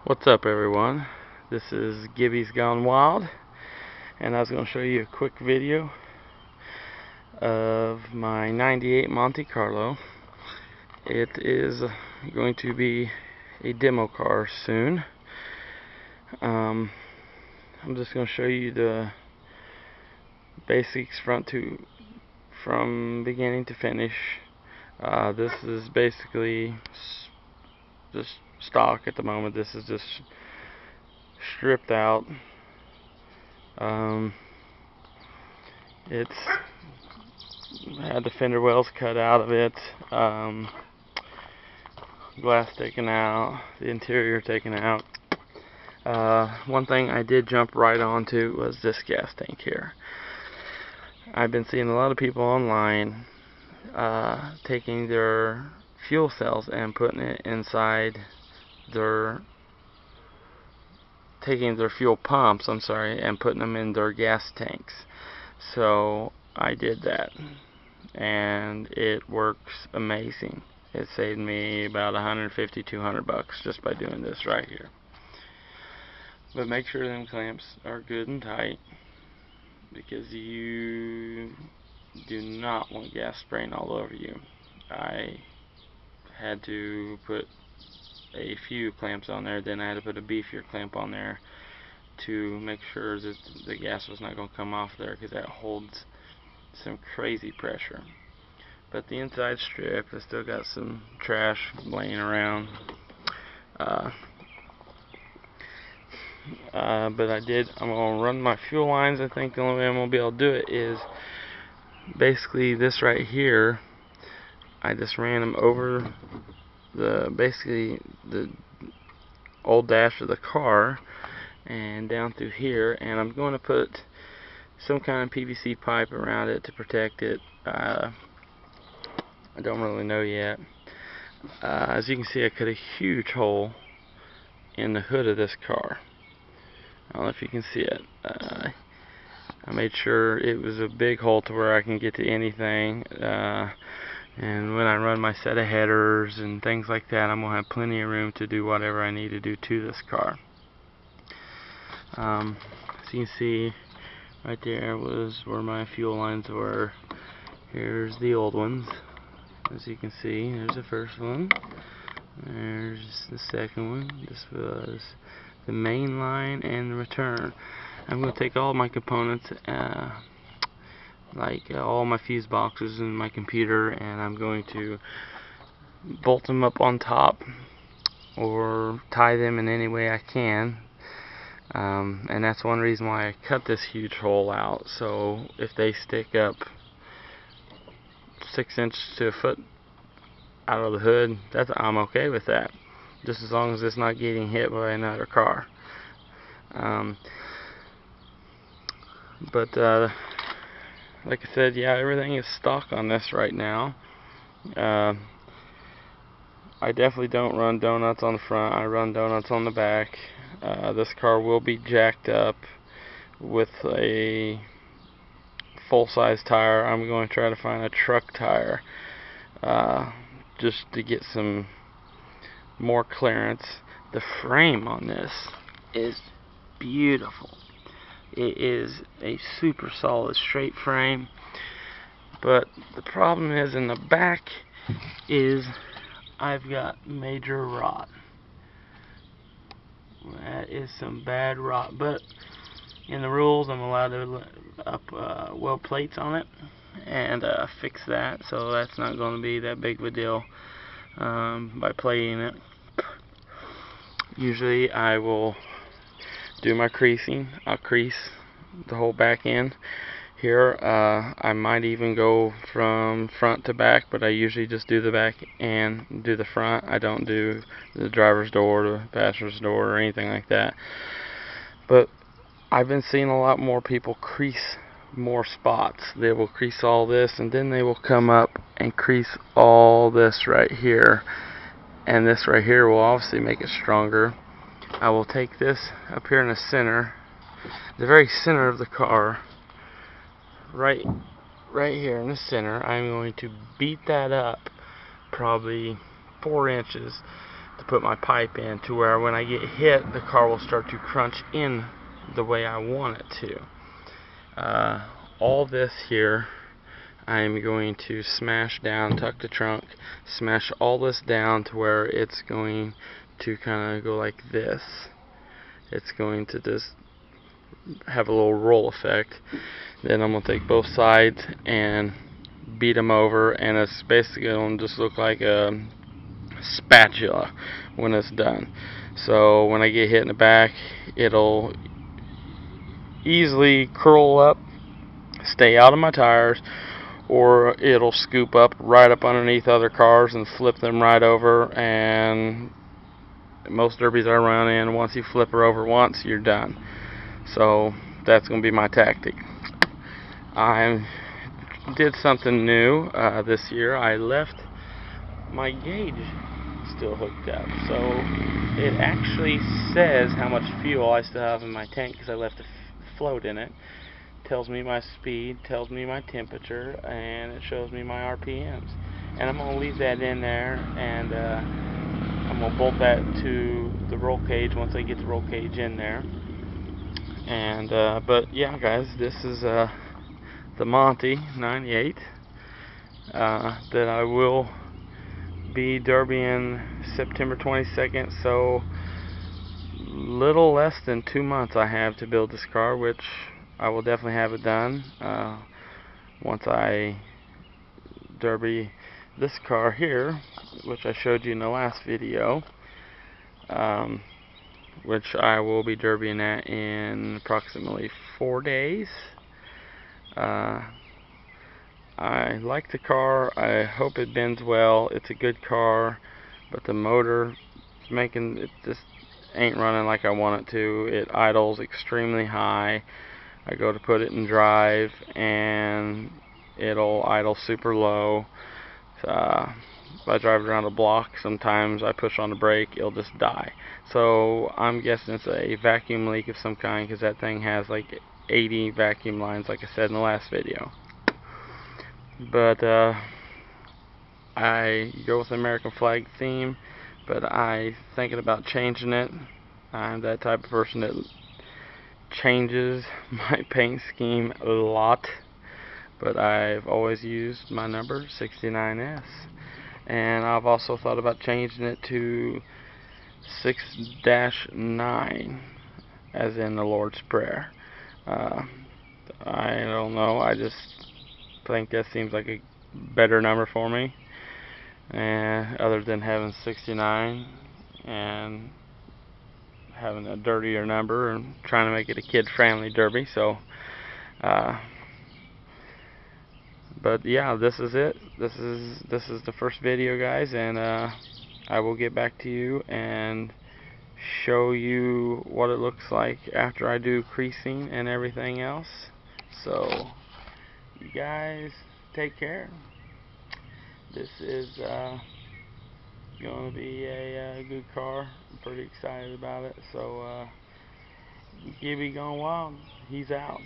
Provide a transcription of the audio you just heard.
What's up, everyone? This is Gibby's Gone Wild, and I was going to show you a quick video of my 98 Monte Carlo. It is going to be a demo car soon. I'm just going to show you the basics from beginning to finish. This is basically just stock at the moment. This is just stripped out. It's had the fender wells cut out of it, glass taken out, the interior taken out. One thing I did jump right onto was this gas tank here. I've been seeing a lot of people online taking their fuel cells and putting it inside taking their fuel pumps, and putting them in their gas tanks. So I did that, and it works amazing. It saved me about $150–200 just by doing this right here. But make sure them clamps are good and tight, because you do not want gas spraying all over you. I had to put a few clamps on there, then I had to put a beefier clamp on there to make sure that the gas was not going to come off there, because that holds some crazy pressure. But the inside strip has still got some trash laying around. But I'm going to run my fuel lines. I think the only way I'm going to be able to do it is basically this right here. I just ran them over basically the old dash of the car and down through here, and I'm going to put some kind of PVC pipe around it to protect it. I don't really know yet. As you can see, I cut a huge hole in the hood of this car. I don't know if you can see it. I made sure it was a big hole to where I can get to anything. And when I run my set of headers and things like that, I'm going to have plenty of room to do whatever I need to do to this car. So you can see right there was where my fuel lines were. Here's the old ones. As you can see, there's the first one. There's the second one. This was the main line and the return. I'm going to take all my components, like all my fuse boxes and my computer, and I'm going to bolt them up on top or tie them in any way I can. And that's one reason why I cut this huge hole out, so if they stick up 6 inches to a foot out of the hood, I'm okay with that, just as long as it's not getting hit by another car. But like I said, yeah, everything is stock on this right now. I definitely don't run donuts on the front. I run donuts on the back. This car will be jacked up with a full-size tire. I'm going to try to find a truck tire just to get some more clearance. The frame on this is beautiful. It is a super solid straight frame, but the problem is in the back is I've got major rot. That is some bad rot, but in the rules I'm allowed to up weld plates on it and fix that, so that's not going to be that big of a deal by plating it. Usually I will do my creasing. I'll crease the whole back end here. I might even go from front to back, but I usually just do the back and do the front. I don't do the driver's door, the passenger's door, or anything like that. But I've been seeing a lot more people crease more spots. They will crease all this, and then they will come up and crease all this right here, and this right here will obviously make it stronger. I will take this up here in the center, the very center of the car, right here in the center. I'm going to beat that up probably 4 inches to put my pipe in, to where when I get hit, the car will start to crunch in the way I want it to. All this here, I'm going to smash down, tuck the trunk, smash all this down to where it's going to kind of go like this. It's going to just have a little roll effect. Then I'm going to take both sides and beat them over, and it's basically going to just look like a spatula when it's done. So when I get hit in the back, it'll easily curl up, stay out of my tires, or it'll scoop up right up underneath other cars and flip them right over. And most derbies I run in, once you flip her over once, you're done. So that's going to be my tactic. I did something new this year. I left my gauge still hooked up, so it actually says how much fuel I still have in my tank because I left a float in it. Tells me my speed, tells me my temperature, and it shows me my RPMs. And I'm going to leave that in there, and I'm going to bolt that to the roll cage once I get the roll cage in there. And but yeah, guys, this is the Monty 98 that I will be derbying September 22nd. So little less than 2 months I have to build this car, which I will definitely have it done once I derby this car here, which I showed you in the last video, which I will be derbying at in approximately 4 days. I like the car. I hope it bends well. It's a good car, but the motor is making it just ain't running like I want it to. It idles extremely high. I go to put it in drive and it'll idle super low. If I drive it around a block, sometimes I push on the brake, it'll just die. So I'm guessing it's a vacuum leak of some kind, because that thing has like 80 vacuum lines, like I said in the last video. But I go with the American flag theme, but I'm thinking about changing it. I'm that type of person that changes my paint scheme a lot, but I've always used my number 69S, and I've also thought about changing it to 6-9, as in the Lord's Prayer. I don't know, I just think that seems like a better number for me, and other than having 69 and having a dirtier number and trying to make it a kid-friendly derby. So but yeah, this is it. This is the first video, guys, and I will get back to you and show you what it looks like after I do creasing and everything else. So you guys take care. This is going to be a good car. I'm pretty excited about it. So Gibby Gone Wild, he's out.